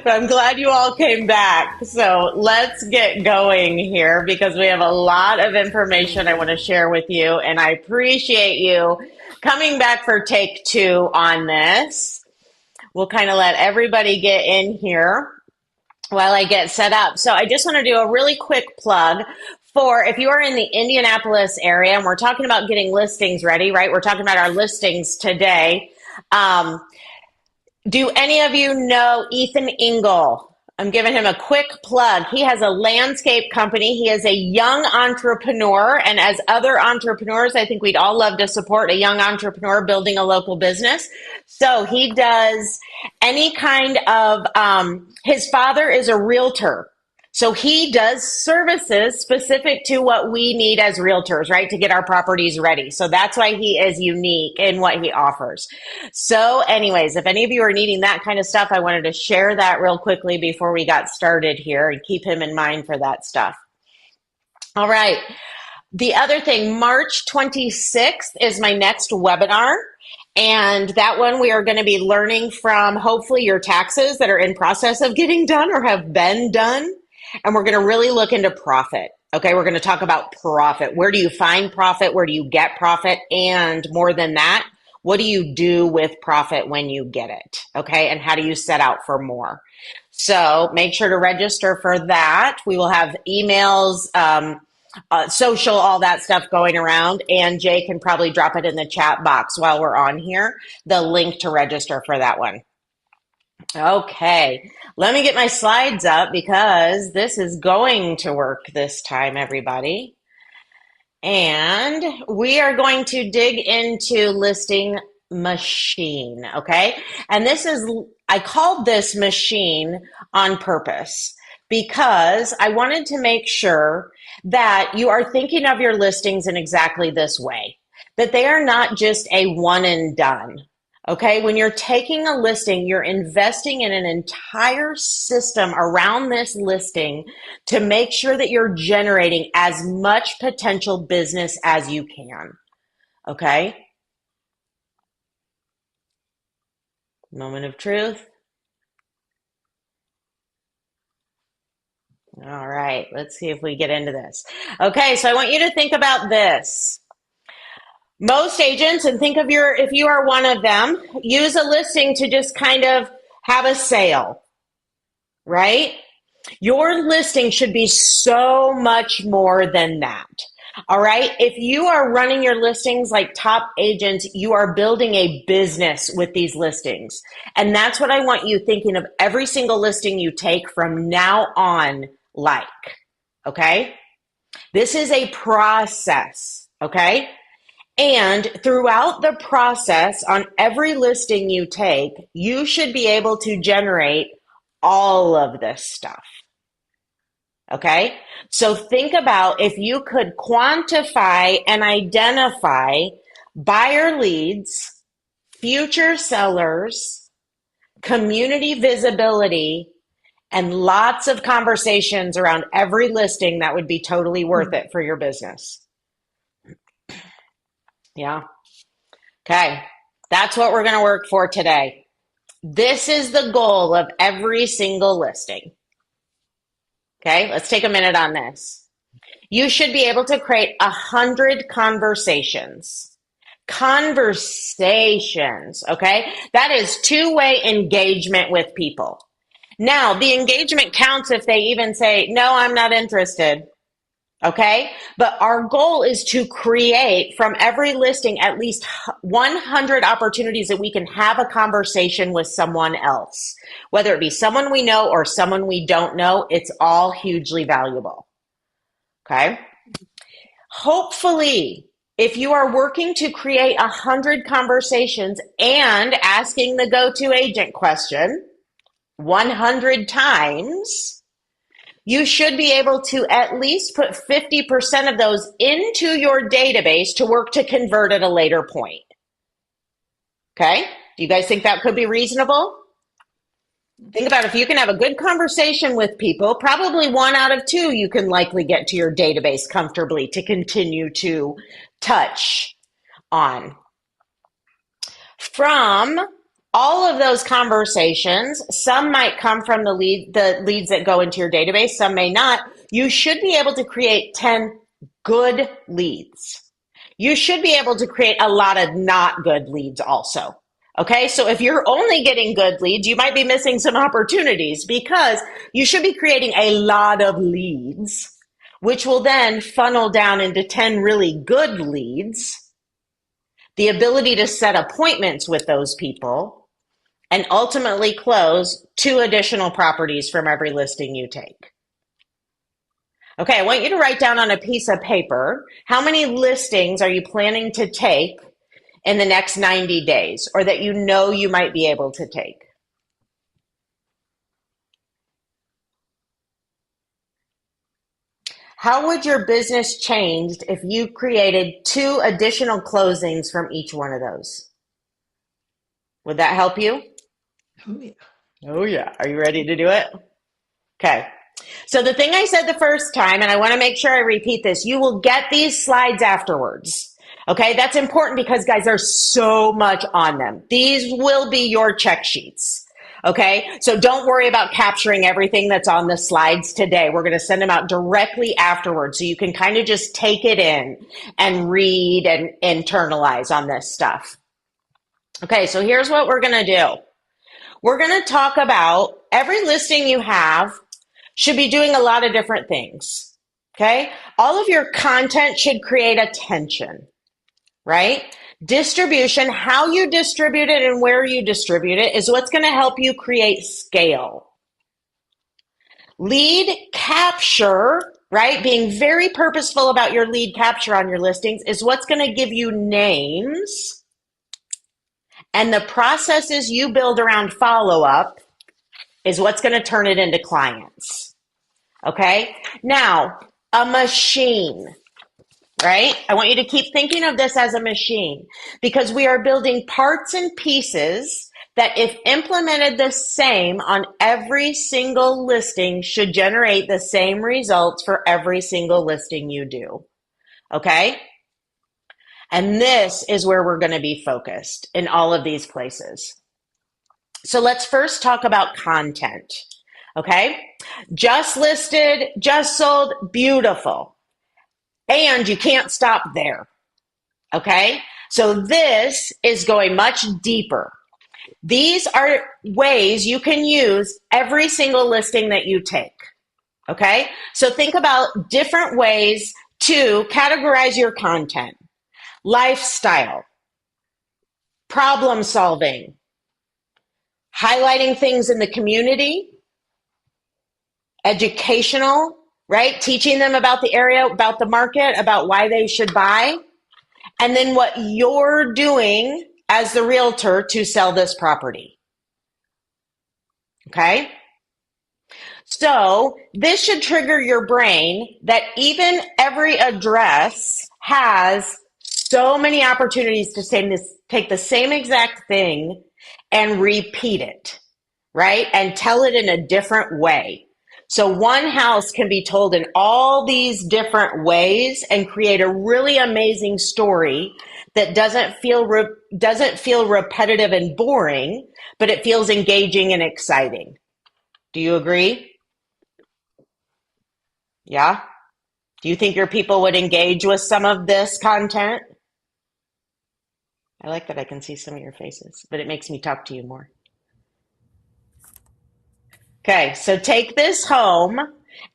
But I'm glad you all came back. So let's get going here because we have a lot of information I want to share with you. And I appreciate you coming back for take two on this. We'll kind of let everybody get in here while I get set up. So I just want to do a really quick plug for if you are in the Indianapolis area and we're talking about getting listings ready, right? We're talking about our listings today. Do any of you know Ethan Engel? I'm giving him a quick plug. He has a landscape company. He is a young entrepreneur. And as other entrepreneurs, I think we'd all love to support a young entrepreneur building a local business. So he does any kind of, his father is a realtor. So he does services specific to what we need as realtors, right? To get our properties ready. So that's why he is unique in what he offers. So anyways, if any of you are needing that kind of stuff, I wanted to share that real quickly before we got started here and keep him in mind for that stuff. All right. The other thing, March 26th is my next webinar. And that one we are going to be learning from hopefully your taxes that are in process of getting done or have been done. And we're going to really look into profit. Okay, we're going to talk about profit. Where do you find profit? Where do you get profit? And more than that, what do you do with profit when you get it? Okay, and how do you set out for more? So make sure to register for that. We will have emails, social, all that stuff going around. And Jay can probably drop it in the chat box while we're on here, the link to register for that one. Okay, let me get my slides up because this is going to work this time, everybody. And we are going to dig into listing machine, okay? And this is, I called this machine on purpose because I wanted to make sure that you are thinking of your listings in exactly this way, that they are not just a one and done. Okay, when you're taking a listing, you're investing in an entire system around this listing to make sure that you're generating as much potential business as you can. Okay? Moment of truth. All right, let's see if we get into this. Okay, so I want you to think about this. Most agents, and think of if you are one of them, use a listing to just kind of have a sale, right? Your listing should be so much more than that. All right. If you are running your listings like top agents, you are building a business with these listings. And that's what I want you thinking of every single listing you take from now on like. Okay. This is a process. Okay. And throughout the process, on every listing you take, you should be able to generate all of this stuff. Okay? So think about if you could quantify and identify buyer leads, future sellers, community visibility, and lots of conversations around every listing, that would be totally worth it for your business. Yeah. Okay. That's what we're going to work for today. This is the goal of every single listing. Okay. Let's take a minute on this. You should be able to create 100 conversations. Conversations. Okay. That is two-way engagement with people. Now, the engagement counts if they even say, no, I'm not interested. Okay, but our goal is to create from every listing at least 100 opportunities that we can have a conversation with someone else, whether it be someone we know or someone we don't know. It's all hugely valuable. Okay, hopefully, if you are working to create 100 conversations and asking the go-to agent question 100 times, you should be able to at least put 50% of those into your database to work to convert at a later point. Okay? Do you guys think that could be reasonable? Think about if you can have a good conversation with people, probably 1 out of 2 you can likely get to your database comfortably to continue to touch on. From All of those conversations, some might come from the leads that go into your database, some may not. You should be able to create 10 good leads. You should be able to create a lot of not good leads also. Okay, so if you're only getting good leads, you might be missing some opportunities because you should be creating a lot of leads, which will then funnel down into 10 really good leads, the ability to set appointments with those people, and ultimately close 2 additional properties from every listing you take. Okay, I want you to write down on a piece of paper, how many listings are you planning to take in the next 90 days, or that you know you might be able to take? How would your business change if you created 2 additional closings from each one of those? Would that help you? Oh, yeah. Oh, yeah. Are you ready to do it? Okay. So the thing I said the first time, and I want to make sure I repeat this, you will get these slides afterwards. Okay, that's important because, guys, there's so much on them. These will be your check sheets. Okay, so don't worry about capturing everything that's on the slides today. We're going to send them out directly afterwards so you can kind of just take it in and read and internalize on this stuff. Okay, so here's what we're going to do. We're going to talk about every listing you have should be doing a lot of different things. Okay, all of your content should create attention, right? Distribution, how you distribute it and where you distribute it is what's going to help you create scale. Lead capture, right? Being very purposeful about your lead capture on your listings is what's going to give you names. And the processes you build around follow-up is what's going to turn it into clients. Okay? Now, a machine. Right? I want you to keep thinking of this as a machine because we are building parts and pieces that, if implemented the same on every single listing, should generate the same results for every single listing you do. Okay? And this is where we're going to be focused in all of these places. So let's first talk about content. Okay? Just listed, just sold, beautiful. And you can't stop there. Okay? So this is going much deeper. These are ways you can use every single listing that you take. Okay? So think about different ways to categorize your content. Lifestyle, problem solving, highlighting things in the community, educational, right? Teaching them about the area, about the market, about why they should buy, and then what you're doing as the realtor to sell this property. Okay? So this should trigger your brain that even every address has so many opportunities to take the same exact thing and repeat it, right? And tell it in a different way. So one house can be told in all these different ways and create a really amazing story that doesn't feel repetitive and boring, but it feels engaging and exciting. Do you agree? Yeah? Do you think your people would engage with some of this content? I like that I can see some of your faces, but it makes me talk to you more. Okay, so take this home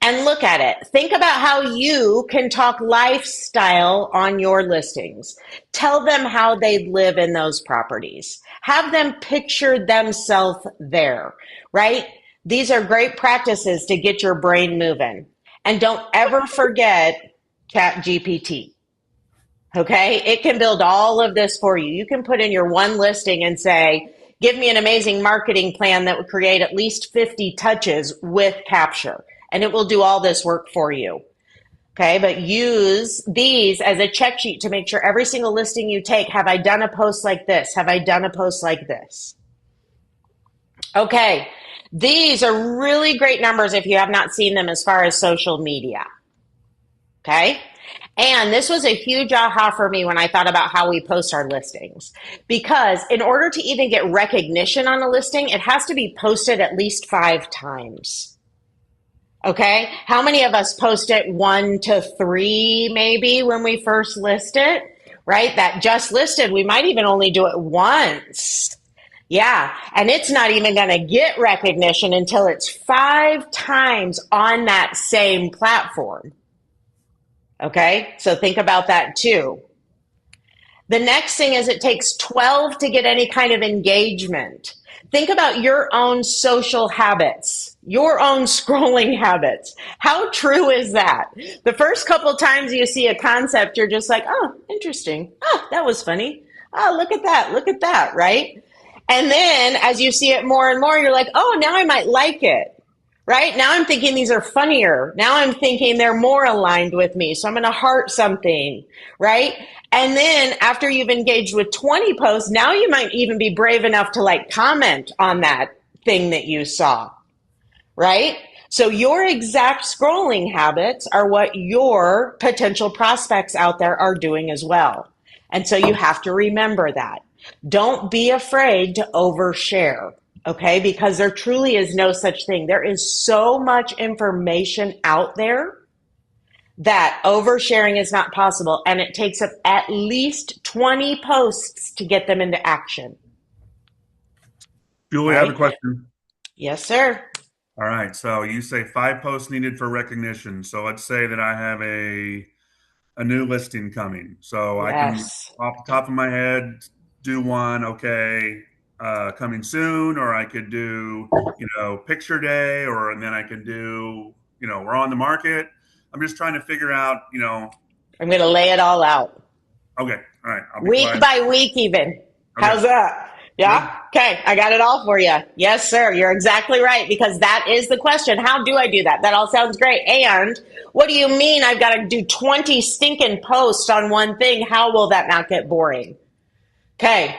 and look at it. Think about how you can talk lifestyle on your listings. Tell them how they live in those properties. Have them picture themselves there, right? These are great practices to get your brain moving. And don't ever forget ChatGPT. Okay, it can build all of this for you. You can put in your one listing and say, give me an amazing marketing plan that would create at least 50 touches with capture, and it will do all this work for you. Okay, but use these as a check sheet to make sure every single listing you take, have I done a post like this? Have I done a post like this? Okay, these are really great numbers if you have not seen them as far as social media. Okay, And this was a huge aha for me when I thought about how we post our listings. Because in order to even get recognition on a listing, it has to be posted at least 5 times. Okay. How many of us post it 1 to 3 maybe when we first list it, right? That just listed, we might even only do it once. Yeah. And it's not even going to get recognition until it's 5 times on that same platform. Okay. So think about that too. The next thing is it takes 12 to get any kind of engagement. Think about your own social habits, your own scrolling habits. How true is that? The first couple times you see a concept, you're just like, oh, interesting. Oh, that was funny. Oh, look at that. Look at that. Right. And then as you see it more and more, you're like, oh, now I might like it. Right? Now I'm thinking these are funnier. Now I'm thinking they're more aligned with me. So I'm going to heart something. Right? And then after you've engaged with 20 posts, now you might even be brave enough to like comment on that thing that you saw. Right? So your exact scrolling habits are what your potential prospects out there are doing as well. And so you have to remember that. Don't be afraid to overshare. Okay, because there truly is no such thing. There is so much information out there that oversharing is not possible, and it takes up at least 20 posts to get them into action. Julie, I have a question. Yes, sir. All right. So you say 5 posts needed for recognition. So let's say that I have a new listing coming. So I can, Yes. off the top of my head, do one, okay, coming soon, or I could do, picture day, and then I can do, we're on the market. I'm just trying to figure out, I'm going to lay it all out. okay, all right, I'll be Week quiet. by week, even. Okay, How's that? good. Yeah. Okay. I got it all for you. Yes, sir. You're exactly right, because that is the question. How do I do that? That all sounds great. And what do you mean I've got to do 20 stinking posts on one thing? How will that not get boring? Okay.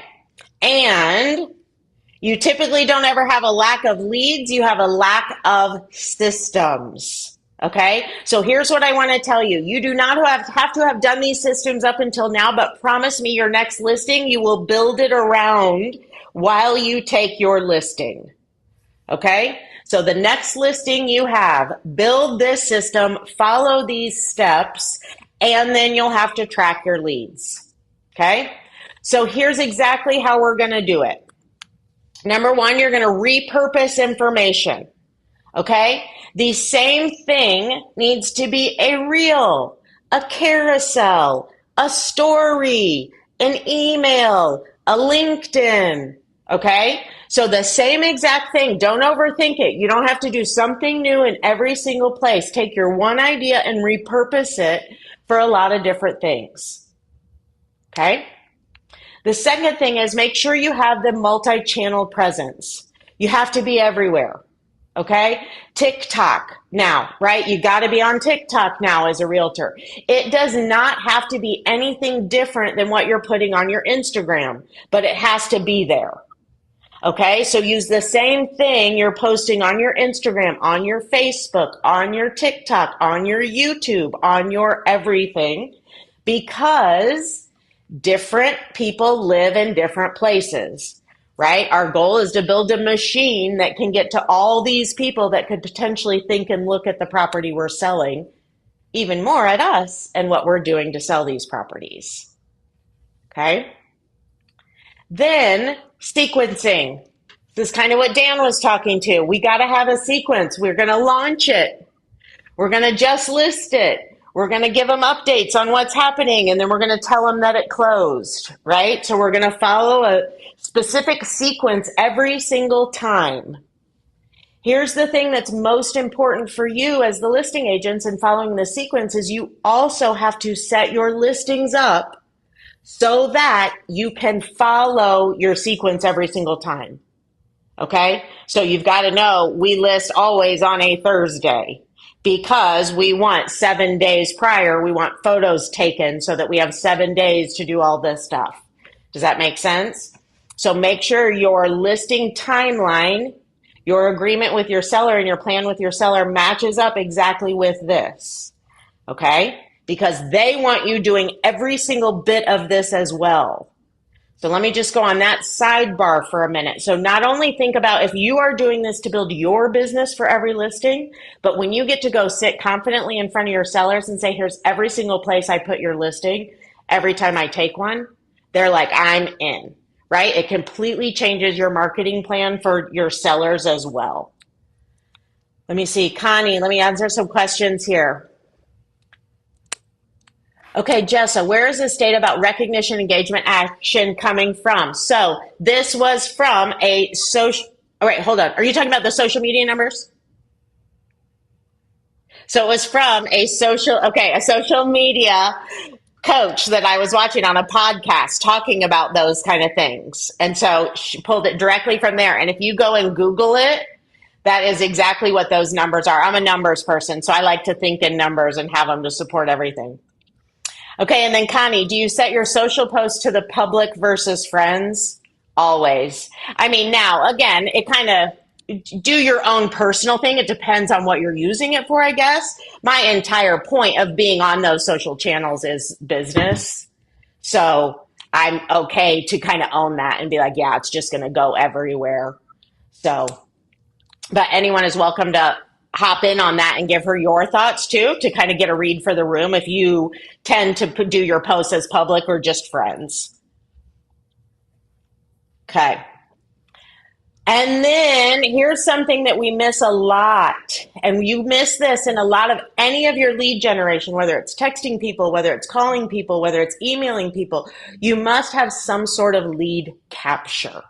And you typically don't ever have a lack of leads. You have a lack of systems. Okay. So here's what I want to tell you. You do not have to have done these systems up until now, but promise me your next listing, you will build it around while you take your listing. Okay. So the next listing you have, build this system, follow these steps, and then you'll have to track your leads. Okay. So here's exactly how we're going to do it. Number one, you're going to repurpose information. Okay? The same thing needs to be a reel, a carousel, a story, an email, a LinkedIn. Okay? So the same exact thing. Don't overthink it. You don't have to do something new in every single place. Take your one idea and repurpose it for a lot of different things. Okay? The second thing is make sure you have the multi-channel presence. You have to be everywhere. Okay? TikTok now, right? You got to be on TikTok now as a realtor. It does not have to be anything different than what you're putting on your Instagram, but it has to be there. Okay? So use the same thing you're posting on your Instagram, on your Facebook, on your TikTok, on your YouTube, on your everything, because different people live in different places. Right? Our goal is to build a machine that can get to all these people that could potentially think and look at the property we're selling, even more at us and what we're doing to sell these properties. Okay? Then sequencing. This is kind of what Dan was talking to. We got to have a sequence. We're going to launch it. We're going to just list it. We're going to give them updates on what's happening, and then we're going to tell them that it closed, right? So we're going to follow a specific sequence every single time. Here's the thing that's most important for you as the listing agents in following the sequence is you also have to set your listings up so that you can follow your sequence every single time. Okay? So you've got to know we list always on a Thursday, because we want 7 days prior, we want photos taken so that we have 7 days to do all this stuff. Does that make sense? So make sure your listing timeline, your agreement with your seller, and your plan with your seller matches up exactly with this. Okay? because they want you doing every single bit of this as well. So let me just go on that sidebar for a minute. So not only think about if you are doing this to build your business for every listing, but when you get to go sit confidently in front of your sellers and say, here's every single place I put your listing, every time I take one, they're like, I'm in, right? It completely changes your marketing plan for your sellers as well. Let me see, Connie, let me answer some questions here. Okay, Jessa, where is this data about recognition, engagement, action coming from? So this was from a social, all right, hold on. Are you talking about the social media numbers? So it was from a social media coach that I was watching on a podcast talking about those kind of things. And so she pulled it directly from there. And if you go and Google it, that is exactly what those numbers are. I'm a numbers person, so I like to think in numbers and have them to support everything. Okay, and then Connie, do you set your social posts to the public versus friends? Always. I mean, now, again, it kind of, do your own personal thing. It depends on what you're using it for, I guess. My entire point of being on those social channels is business. So I'm okay to kind of own that and be like, yeah, it's just going to go everywhere. So, but anyone is welcome to hop in on that and give her your thoughts too, to kind of get a read for the room if you tend to do your posts as public or just friends. Okay. And then here's something that we miss a lot. And you miss this in a lot of any of your lead generation, whether it's texting people, whether it's calling people, whether it's emailing people, you must have some sort of lead capture.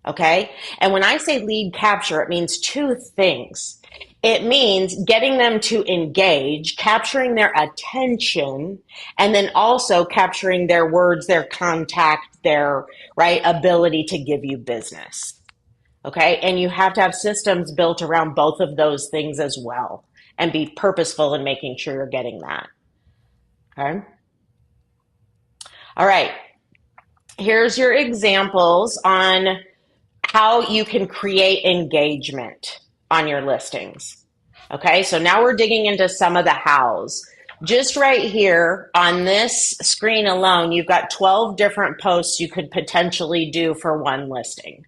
Okay. And when I say lead capture, it means two things. It means getting them to engage, capturing their attention, and then also capturing their words, their contact, their ability to give you business. Okay. And you have to have systems built around both of those things as well and be purposeful in making sure you're getting that. Okay. All right. Here's your examples on how you can create engagement on your listings. Okay, so now we're digging into some of the hows. Just right here on this screen alone, you've got 12 different posts you could potentially do for one listing.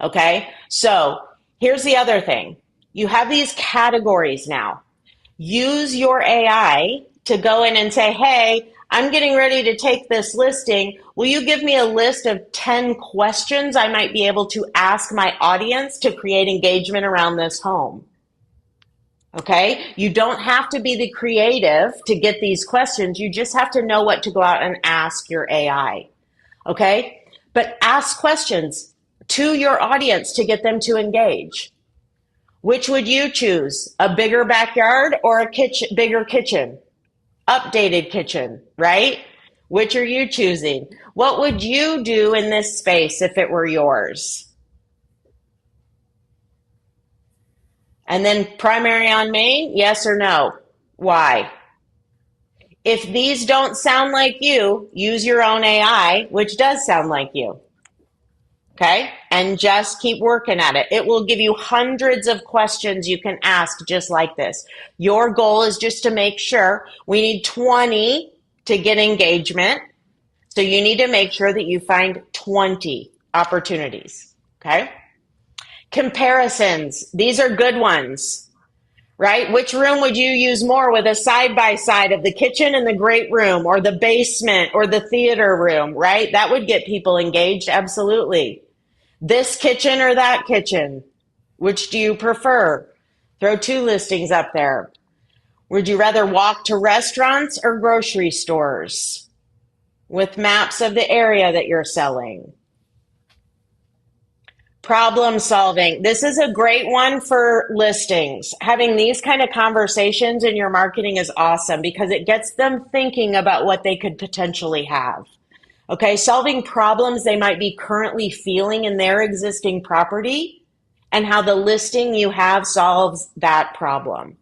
Okay, so here's the other thing. You have these categories now. Use your AI to go in and say, hey, I'm getting ready to take this listing. Will you give me a list of 10 questions I might be able to ask my audience to create engagement around this home? Okay, you don't have to be the creative to get these questions. You just have to know what to go out and ask your AI. Okay, but ask questions to your audience to get them to engage. Which would you choose? A bigger backyard or a bigger kitchen? Updated kitchen, right? Which are you choosing? What would you do in this space if it were yours? And then primary on main, yes or no? Why? If these don't sound like you, use your own AI, which does sound like you. Okay? And just keep working at it. It will give you hundreds of questions you can ask just like this. Your goal is just to make sure we need 20 to get engagement. So you need to make sure that you find 20 opportunities. Okay? Comparisons. These are good ones, right? Which room would you use more with a side-by-side of the kitchen and the great room or the basement or the theater room, right? That would get people engaged. Absolutely. This kitchen or that kitchen? Which do you prefer? Throw two listings up there. Would you rather walk to restaurants or grocery stores with maps of the area that you're selling? Problem solving. This is a great one for listings. Having these kind of conversations in your marketing is awesome because it gets them thinking about what they could potentially have. Okay, solving problems they might be currently feeling in their existing property and how the listing you have solves that problem.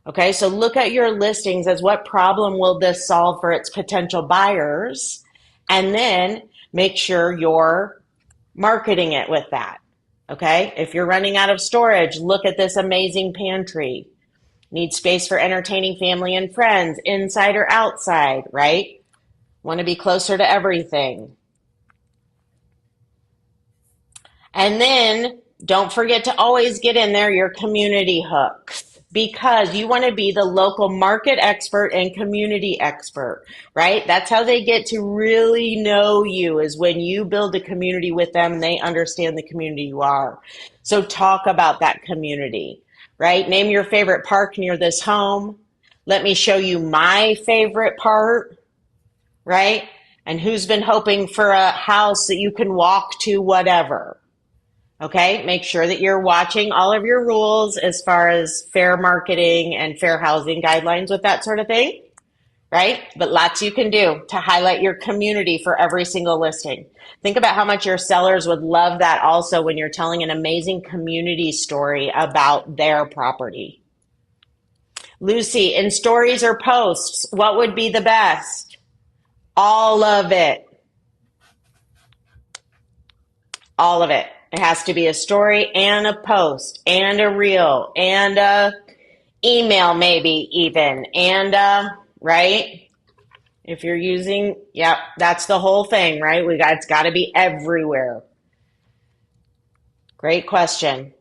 Okay, so look at your listings as what problem will this solve for its potential buyers, and then make sure you're marketing it with that. Okay, if you're running out of storage, look at this amazing pantry. Need space for entertaining family and friends, inside or outside, right? Want to be closer to everything. And then don't forget to always get in there your community hooks because you want to be the local market expert and community expert, right? That's how they get to really know you is when you build a community with them and they understand the community you are. So talk about that community, right? Name your favorite park near this home. Let me show you my favorite part, right? And who's been hoping for a house that you can walk to, whatever. Okay, make sure that you're watching all of your rules as far as fair marketing and fair housing guidelines with that sort of thing, right? But lots you can do to highlight your community for every single listing. Think about how much your sellers would love that also when you're telling an amazing community story about their property. Lucy, in stories or posts, what would be the best? All of it. All of it. It has to be a story and a post and a reel and a email maybe even and right? If you're using, yep, that's the whole thing, right? It's got to be everywhere. Great question.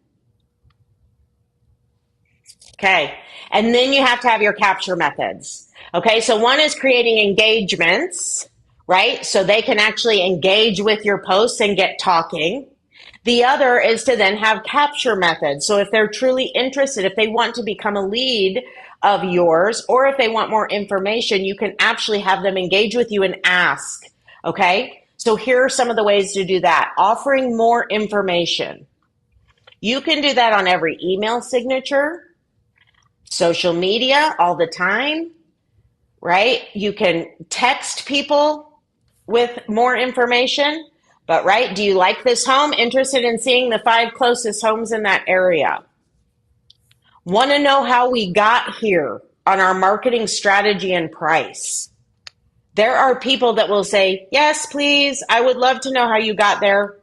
Okay. And then you have to have your capture methods. Okay. So one is creating engagements, right? So they can actually engage with your posts and get talking. The other is to then have capture methods. So if they're truly interested, if they want to become a lead of yours, or if they want more information, you can actually have them engage with you and ask. Okay. So here are some of the ways to do that. Offering more information. You can do that on every email signature, social media all the time, right? You can text people with more information, but right, do you like this home? Interested in seeing the 5 closest homes in that area? Want to know how we got here on our marketing strategy and price? There are people that will say, yes, please, I would love to know how you got there,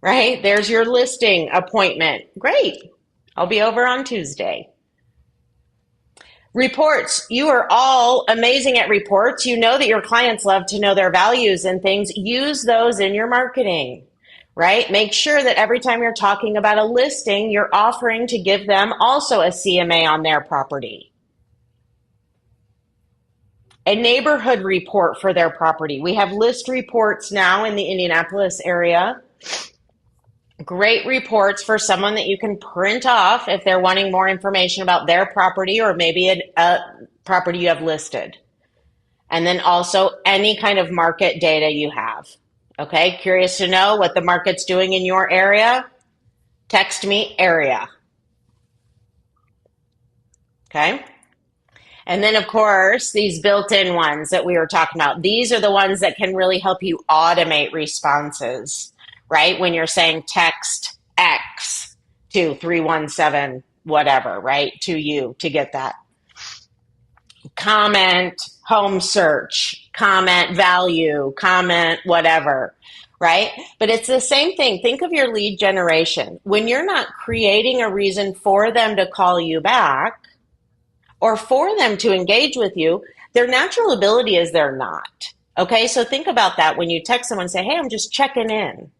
right? There's your listing appointment. Great. I'll be over on Tuesday. Reports. You are all amazing at reports. You know that your clients love to know their values and things. Use those in your marketing, right? Make sure that every time you're talking about a listing, you're offering to give them also a CMA on their property. A neighborhood report for their property. We have list reports now in the Indianapolis area. Great reports for someone that you can print off if they're wanting more information about their property or maybe a property you have listed. And then also any kind of market data you have. Okay, curious to know what the market's doing in your area? Text me area. Okay. And then, of course, these built-in ones that we were talking about, these are the ones that can really help you automate responses, right? When you're saying text X to 317, whatever, right? To you to get that. Comment, home search, comment value, comment whatever, right? But it's the same thing. Think of your lead generation. When you're not creating a reason for them to call you back, or for them to engage with you, their natural ability is they're not. Okay, so think about that when you text someone and say, hey, I'm just checking in,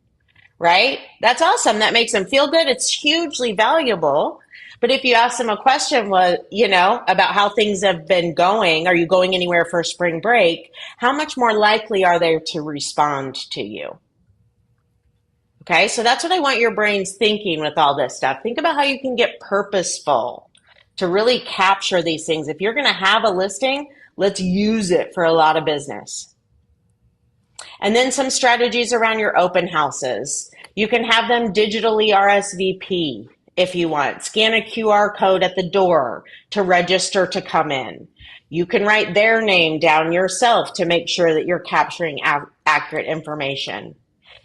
right? That's awesome. That makes them feel good. It's hugely valuable. But if you ask them a question, about how things have been going, are you going anywhere for spring break? How much more likely are they to respond to you? Okay, so that's what I want your brains thinking with all this stuff. Think about how you can get purposeful to really capture these things. If you're going to have a listing, let's use it for a lot of business. And then some strategies around your open houses. You can have them digitally RSVP if you want. Scan a QR code at the door to register to come in. You can write their name down yourself to make sure that you're capturing accurate information.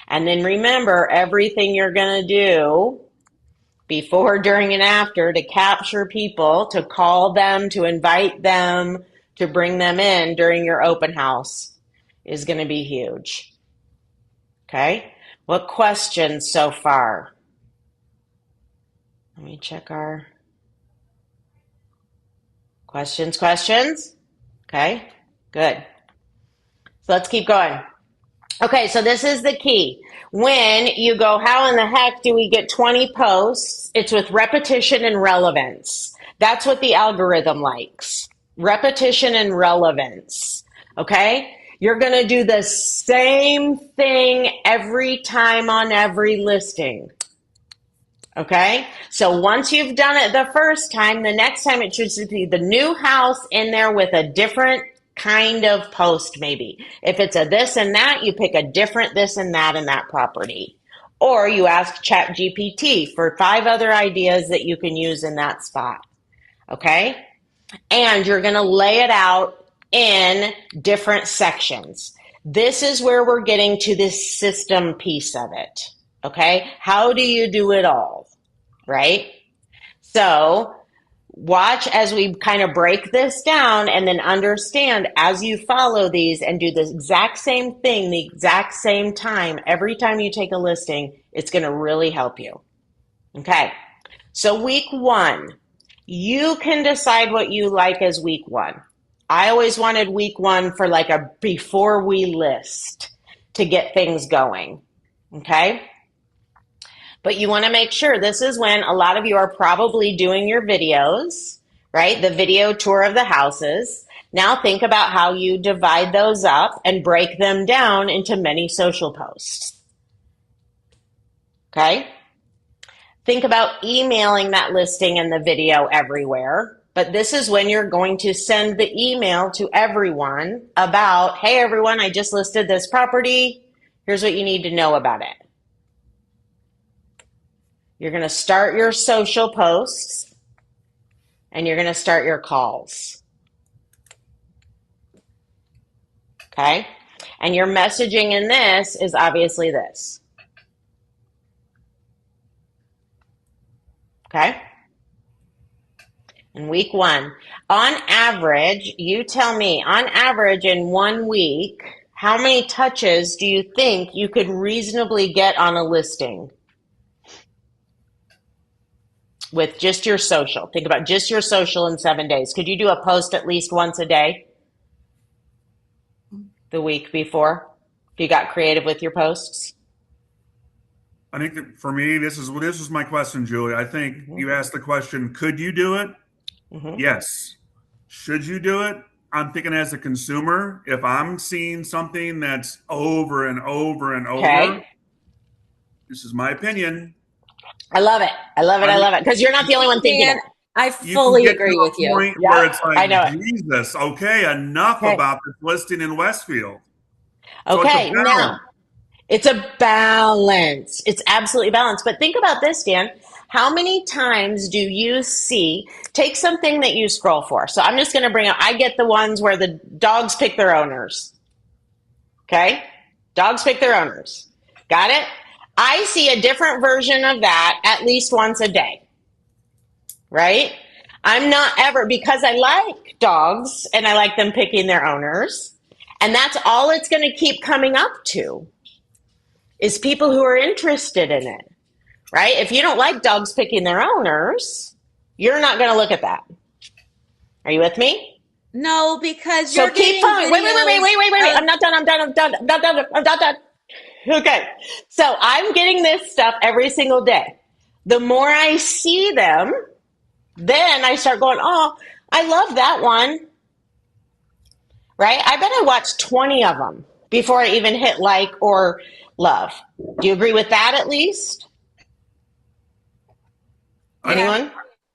And then remember everything you're going to do before, during, and after to capture people, to call them, to invite them, to bring them in during your open house is going to be huge. Okay? What questions so far? Let me check our... Questions, questions? Okay, good. So let's keep going. Okay, so this is the key. When you go, how in the heck do we get 20 posts? It's with repetition and relevance. That's what the algorithm likes. Repetition and relevance. Okay? You're going to do the same thing every time on every listing. Okay? So once you've done it the first time, the next time it should be the new house in there with a different kind of post, maybe. If it's a this and that, you pick a different this and that in that property. Or you ask ChatGPT for 5 other ideas that you can use in that spot. Okay? And you're going to lay it out in different sections. This is where we're getting to this system piece of it. Okay? How do you do it all? Right? So watch as we kind of break this down and then understand as you follow these and do the exact same thing the exact same time. Every time you take a listing, it's going to really help you. Okay. So week 1, you can decide what you like as week 1. I always wanted week 1 for like a before we list to get things going. Okay. But you want to make sure this is when a lot of you are probably doing your videos, right? The video tour of the houses. Now think about how you divide those up and break them down into many social posts. Okay? Think about emailing that listing and the video everywhere. But this is when you're going to send the email to everyone about, hey, everyone, I just listed this property. Here's what you need to know about it. You're going to start your social posts and you're going to start your calls. Okay? And your messaging in this is obviously this. Okay? In week 1, on average, you tell me, on average in 1 week, how many touches do you think you could reasonably get on a listing? With just your social. Think about just your social in 7 days. Could you do a post at least once a day the week before? If you got creative with your posts? I think that for me, this is my question, Julie. I think you asked the question, could you do it? Yes. Should you do it? I'm thinking as a consumer, if I'm seeing something that's over and over and over, this is my opinion. I love it. I love it. I love it. Because you're not the only one thinking it. I fully agree with you. Where it's like, I know Jesus, okay, enough about this listing in Westfield. Okay, now it's a balance. It's absolutely balanced. But think about this, Dan. How many times do you see, take something that you scroll for. So I'm just going to bring up, I get the ones where the dogs pick their owners. Okay? Dogs pick their owners. Got it? I see a different version of that at least once a day. Right? I'm not ever, because I like dogs and I like them picking their owners. And that's all it's going to keep coming up to is people who are interested in it. Right? If you don't like dogs picking their owners, you're not going to look at that. Are you with me? No, because you're keep following. Wait. I'm not done. Okay. So I'm getting this stuff every single day. The more I see them, then I start going, oh, I love that one. Right? I bet I watched 20 of them before I even hit like or love. Do you agree with that at least? Anyone?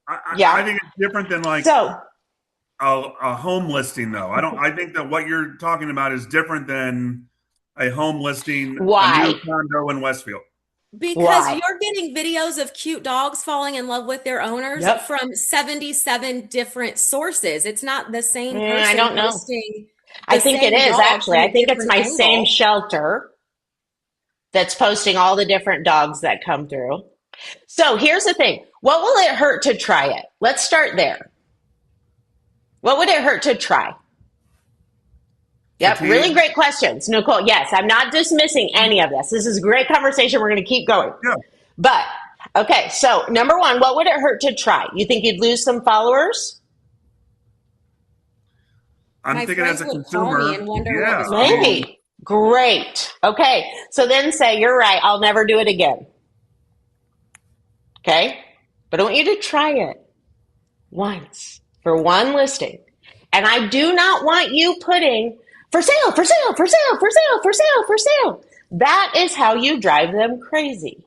I think it's different than like a home listing, though. I think that what you're talking about is different than a home listing. Why? A new condo in Westfield. Because you're getting videos of cute dogs falling in love with their owners from 77 different sources. It's not the same person. I don't know. I think it is actually. I think it's my same shelter that's posting all the different dogs that come through. So here's the thing. What will it hurt to try it? Let's start there. What would it hurt to try? Yep, really great questions, Nicole. Yes, I'm not dismissing any of this. This is a great conversation. We're going to keep going. Yeah. But, okay, so number 1, what would it hurt to try? You think you'd lose some followers? I'm My thinking as friends a would call me consumer, and wonder what yeah. was I wrong. mean, Maybe. Great. Okay. So then say, you're right. I'll never do it again. Okay. But I want you to try it once for one listing. And I do not want you putting for sale, for sale, for sale, for sale, for sale, for sale. That is how you drive them crazy.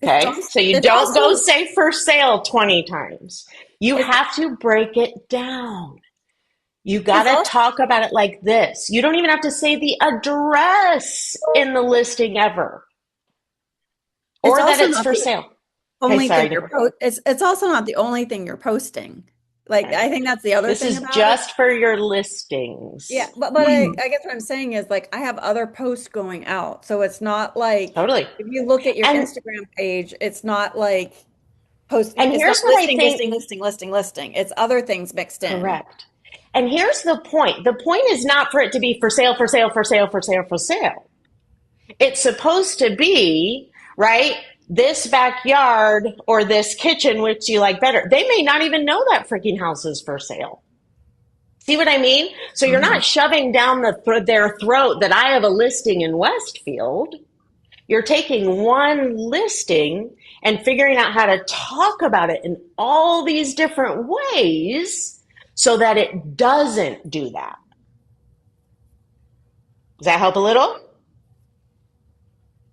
Okay. So you It's don't go also say for sale 20 times. You it's have to break it down. You got it's to also talk about it like this. You don't even have to say the address in the listing ever it's or that also it's not for the sale. Okay, only thing sorry, you're Nicole. it's also not the only thing you're posting. Like Okay. I think that's the other This thing is about it. just for your Yeah, listings. but I guess what I'm saying is like I have other posts going out. So it's not like Totally. if you look at your And Instagram page, it's not like posting, and it's not here's what I think, listing. It's other things mixed in. correct. And here's the point. The point is not for it to be for sale, for sale, for sale, for sale, for sale. It's supposed to be, right? This backyard or this kitchen, which you like better. They may not even know that freaking house is for sale. See what I mean? So you're Mhm. not shoving down their throat that I have a listing in Westfield. You're taking one listing and figuring out how to talk about it in all these different ways so that it doesn't do that. Does that help a little?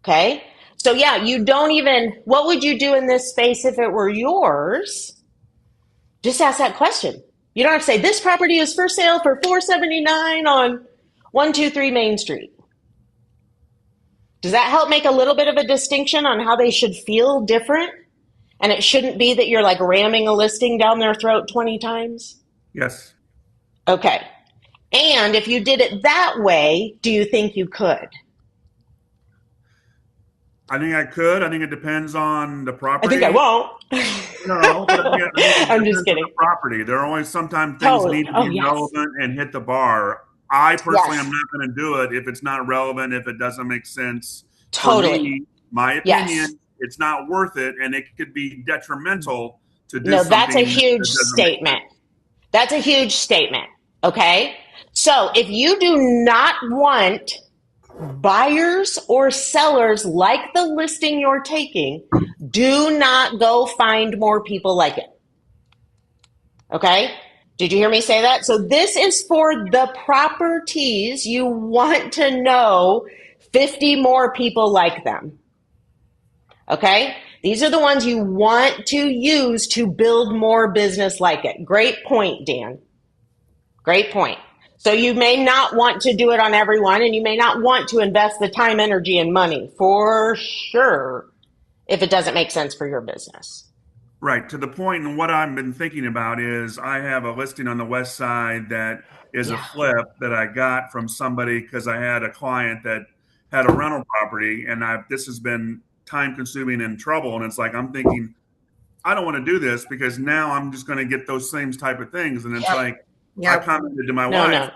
Okay. So yeah, you don't even, what would you do in this space if it were yours? Just ask that question. You don't have to say this property is for sale for 479 on 123 Main Street. Does that help make a little bit of a distinction on how they should feel different? And it shouldn't be that you're like ramming a listing down their throat 20 times? yes. Okay. And if you did it that way, do you think you could? I think I could. I think it depends on the I think I property. won't. No, but I think it I'm just depends on kidding. the property. There are always sometimes things Totally. need to Oh, be yes. relevant and hit the bar. I personally am Yes. not going to do it if it's not relevant, if it doesn't make sense for Totally. me, my Yes. opinion, it's not worth it, and it could be detrimental to do No, that's a something huge that doesn't make statement. sense. That's a huge statement. Okay. So if you do not want buyers or sellers like the listing you're taking, do not go find more people like it. Okay? Did you hear me say that? So this is for the properties you want to know 50 more people like them. Okay? These are the ones you want to use to build more business like it. Great point, Dan. Great point. So you may not want to do it on everyone, and you may not want to invest the time, energy, and money for sure if it doesn't make sense for your business. Right. To the point, and what I've been thinking about is I have a listing on the west side that is a Yeah. flip that I got from somebody because I had a client that had a rental property, and this has been time consuming and trouble. And it's like I'm thinking, I don't want to do this because now I'm just going to get those same type of things. And it's Yep. like I Yep. commented to my No, wife, no.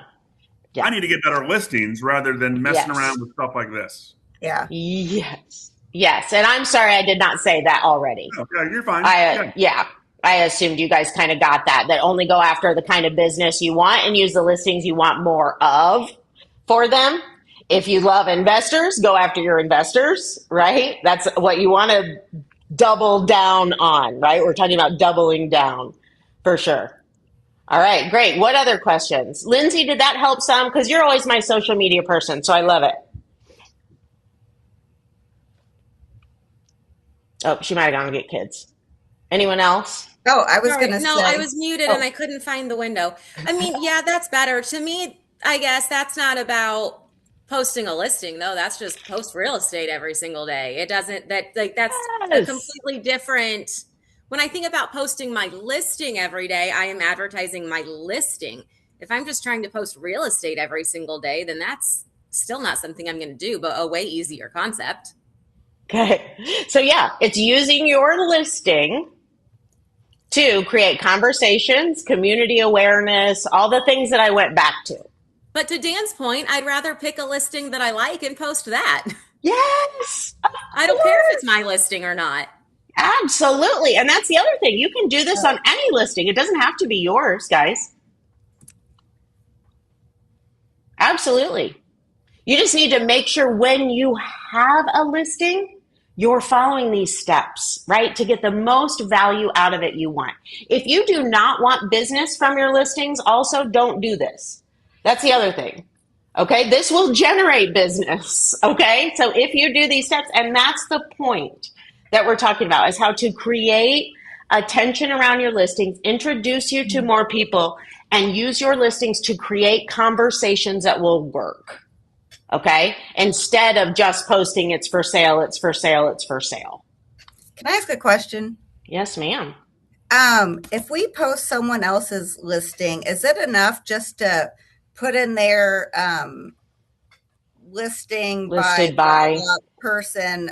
I Yeah. need to get better listings rather than messing Yes. around with stuff like this. Yeah. Yes. Yes. And I'm sorry I did not say that already. Oh, yeah, you're fine. Yeah. Yeah. I assumed you guys kind of got that only go after the kind of business you want and use the listings you want more of for them. If you love investors, go after your investors, right? That's what you want to double down on, right? We're talking about doubling down for sure. All right, great. What other questions? Lindsay, did that help some? Because you're always my social media person, so I love it. Oh, she might have gone to get kids. Anyone else? Oh, I was Sorry. gonna No, I say, was muted and oh, I couldn't find the window. I mean, yeah, that's better. To me, I guess that's not about posting a listing though. That's just post real estate every single day. It doesn't that's a Yes. completely different. When I think about posting my listing every day, I am advertising my listing. If I'm just trying to post real estate every single day, then that's still not something I'm going to do, but a way easier concept. Okay. So yeah, it's using your listing to create conversations, community awareness, all the things that I went back to. But to Dan's point, I'd rather pick a listing that I like and post that. Yes, of I don't care if it's course. my listing or not. Absolutely. And that's the other thing. You can do this on any listing. It doesn't have to be yours, guys. Absolutely. You just need to make sure when you have a listing, you're following these steps, right? To get the most value out of it you want. If you do not want business from your listings, also don't do this. That's the other thing. Okay, this will generate business. Okay, so if you do these steps, and that's the point that we're talking about, is how to create attention around your listings, introduce you to more people, and use your listings to create conversations that will work. Okay, instead of just posting it's for sale, it's for sale, it's for sale. Can I ask a question? Yes, ma'am. If we post someone else's listing, is it enough just to put in their listing Listed by by. person,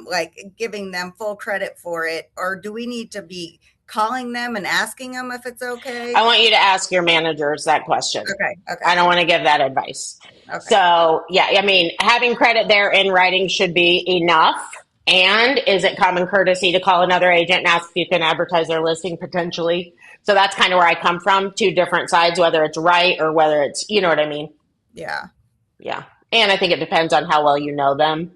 like giving them full credit for it, or do we need to be calling them and asking them if it's okay? I want you to ask your managers that question. Okay. I don't want to give that advice. Okay. So, yeah, I mean, having credit there in writing should be enough. And is it common courtesy to call another agent and ask if you can advertise their listing potentially? So that's kind of where I come from, two different sides, whether it's right or whether it's, you know what I mean? Yeah. Yeah. And I think it depends on how well you know them.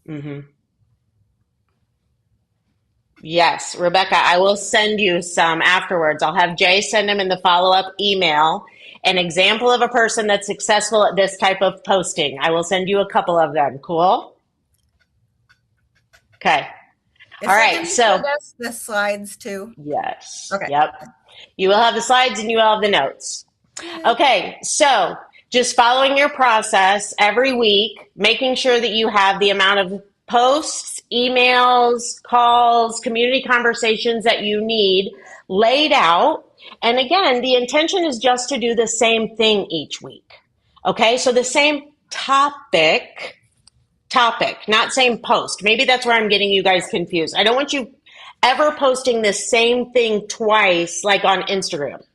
Mm-hmm. Yes, Rebecca, I will send you some afterwards. I'll have Jay send them in the follow-up email. An example of a person that's successful at this type of posting. I will send you a couple of them. Cool? Okay. All right. So the slides too. yes. Okay. Yep. You will have the slides and you will have the notes. Okay. So just following your process every week, making sure that you have the amount of posts, emails, calls, community conversations that you need laid out. And again, the intention is just to do the same thing each week. Okay. So the same topic, not same post. Maybe that's where I'm getting you guys confused. I don't want you ever posting the same thing twice, like on Instagram. Does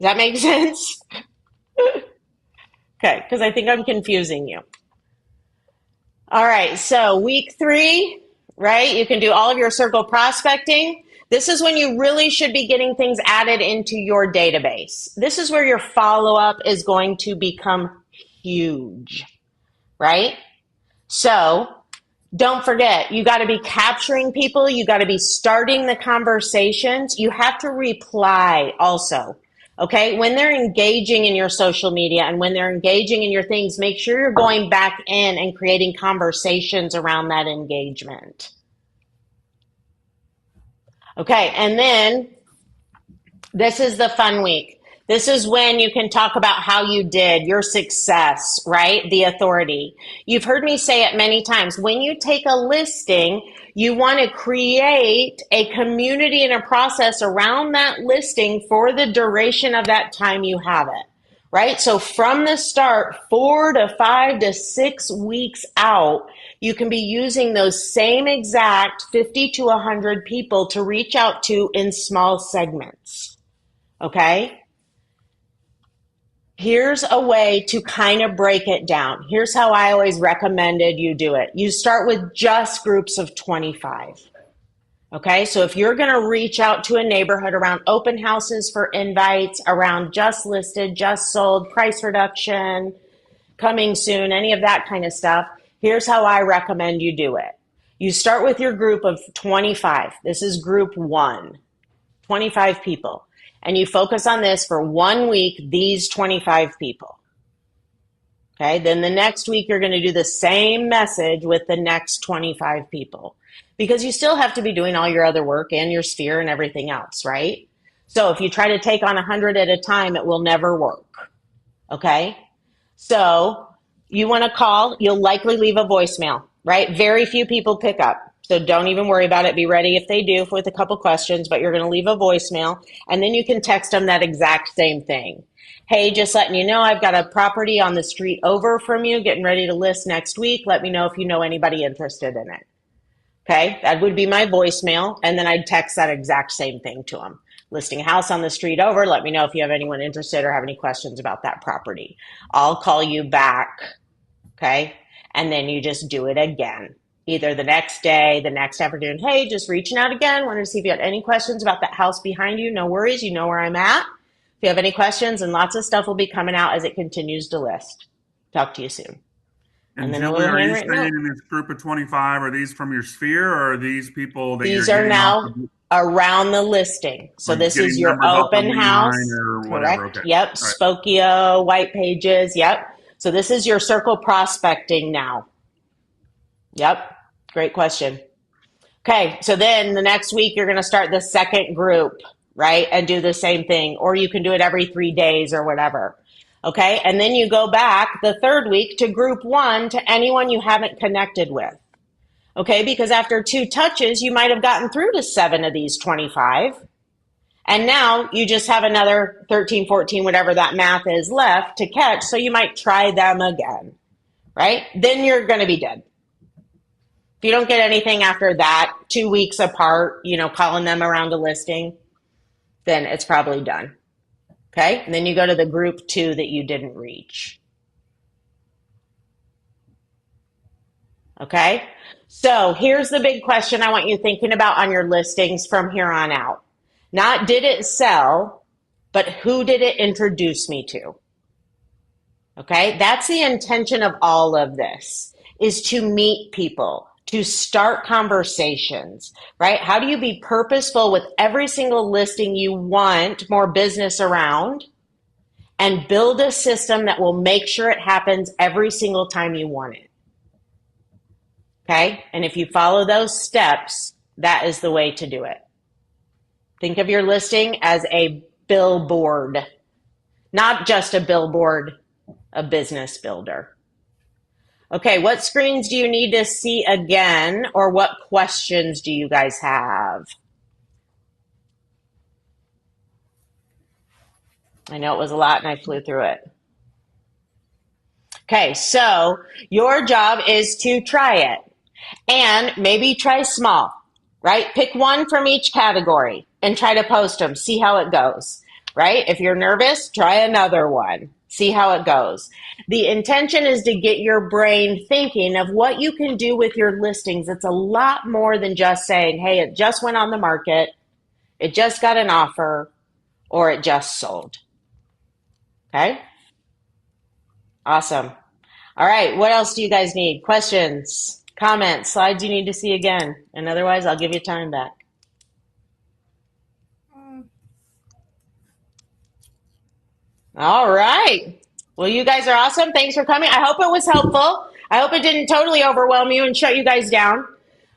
that make sense? Okay, because I think I'm confusing you. All right, so week 3, right? You can do all of your circle prospecting. This is when you really should be getting things added into your database. This is where your follow-up is going to become huge, right? So don't forget, you got to be capturing people. You got to be starting the conversations. You have to reply also. Okay, when they're engaging in your social media and when they're engaging in your things, make sure you're going back in and creating conversations around that engagement. Okay, and then this is the fun week. This is when you can talk about how you did, your success, right? The authority. You've heard me say it many times. When you take a listing, you want to create a community and a process around that listing for the duration of that time you have it, right? So from the start, 4 to 5 to 6 weeks out, you can be using those same exact 50 to 100 people to reach out to in small segments, okay? Here's a way to kind of break it down. Here's how I always recommended you do it. You start with just groups of 25. Okay, so if you're going to reach out to a neighborhood around open houses for invites, around just listed, just sold, price reduction, coming soon, any of that kind of stuff, here's how I recommend you do it. You start with your group of 25. This is group 1, 25 people. And you focus on this for 1 week, these 25 people. Okay, then the next week you're going to do the same message with the next 25 people because you still have to be doing all your other work and your sphere and everything else, right? So if you try to take on 100 at a time, it will never work. Okay, so you want to call, you'll likely leave a voicemail, right? Very few people pick up. So don't even worry about it. Be ready if they do with a couple questions, but you're going to leave a voicemail and then you can text them that exact same thing. Hey, just letting you know, I've got a property on the street over from you, getting ready to list next week. Let me know if you know anybody interested in it. Okay, that would be my voicemail. And then I'd text that exact same thing to them. Listing a house on the street over. Let me know if you have anyone interested or have any questions about that property. I'll call you back. Okay, and then you just do it again. Either the next day, the next afternoon. Hey, just reaching out again. Wanted to see if you had any questions about that house behind you. No worries. You know where I'm at. If you have any questions, and lots of stuff will be coming out as it continues to list. Talk to you soon. And then a Julie, little are you handwritten saying note. in this group of 25, are these from your sphere, or are these people that you're These are getting off now of, around the listing. So like this is getting your numbers off the open lead line house. or whatever? Correct. Okay. Yep. All right. Spokio, white pages. Yep. So this is your circle prospecting now. Yep. Great question. Okay. So then the next week, you're going to start the second group, right? And do the same thing. Or you can do it every 3 days or whatever. Okay. And then you go back the third week to group 1 to anyone you haven't connected with. Okay. Because after 2 touches, you might have gotten through to 7 of these 25. And now you just have another 13, 14, whatever that math is left to catch. So you might try them again, right? Then you're going to be dead. If you don't get anything after that, 2 weeks apart, calling them around a listing, then it's probably done. Okay. And then you go to the group 2 that you didn't reach. Okay. So here's the big question I want you thinking about on your listings from here on out. Not did it sell, but who did it introduce me to? Okay. That's the intention of all of this, is to meet people, to start conversations, right? How do you be purposeful with every single listing you want more business around, and build a system that will make sure it happens every single time you want it? Okay. And if you follow those steps, that is the way to do it. Think of your listing as a billboard, not just a billboard, a business builder. Okay, what screens do you need to see again, or what questions do you guys have? I know it was a lot and I flew through it. Okay, so your job is to try it, and maybe try small, right? Pick one from each category and try to post them. See how it goes, right? If you're nervous, try another one. See how it goes. The intention is to get your brain thinking of what you can do with your listings. It's a lot more than just saying, hey, it just went on the market, it just got an offer, or it just sold. Okay? Awesome. All right, what else do you guys need? Questions, comments, slides you need to see again? And otherwise, I'll give you time back. All right. Well, you guys are awesome. Thanks for coming. I hope it was helpful. I hope it didn't totally overwhelm you and shut you guys down.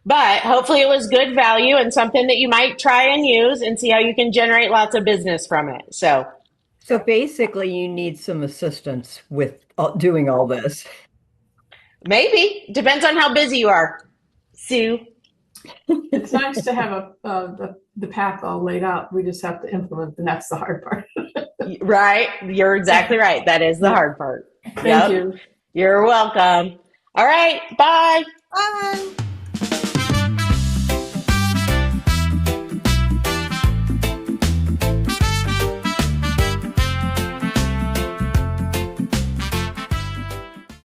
But hopefully it was good value and something that you might try and use and see how you can generate lots of business from it. So basically you need some assistance with doing all this. maybe. Depends on how busy you are. Sue. It's nice to have the path all laid out. We just have to implement, and that's the hard part. Right. You're exactly right. That is the hard part. Thank you. You're welcome. All right. Bye. Bye.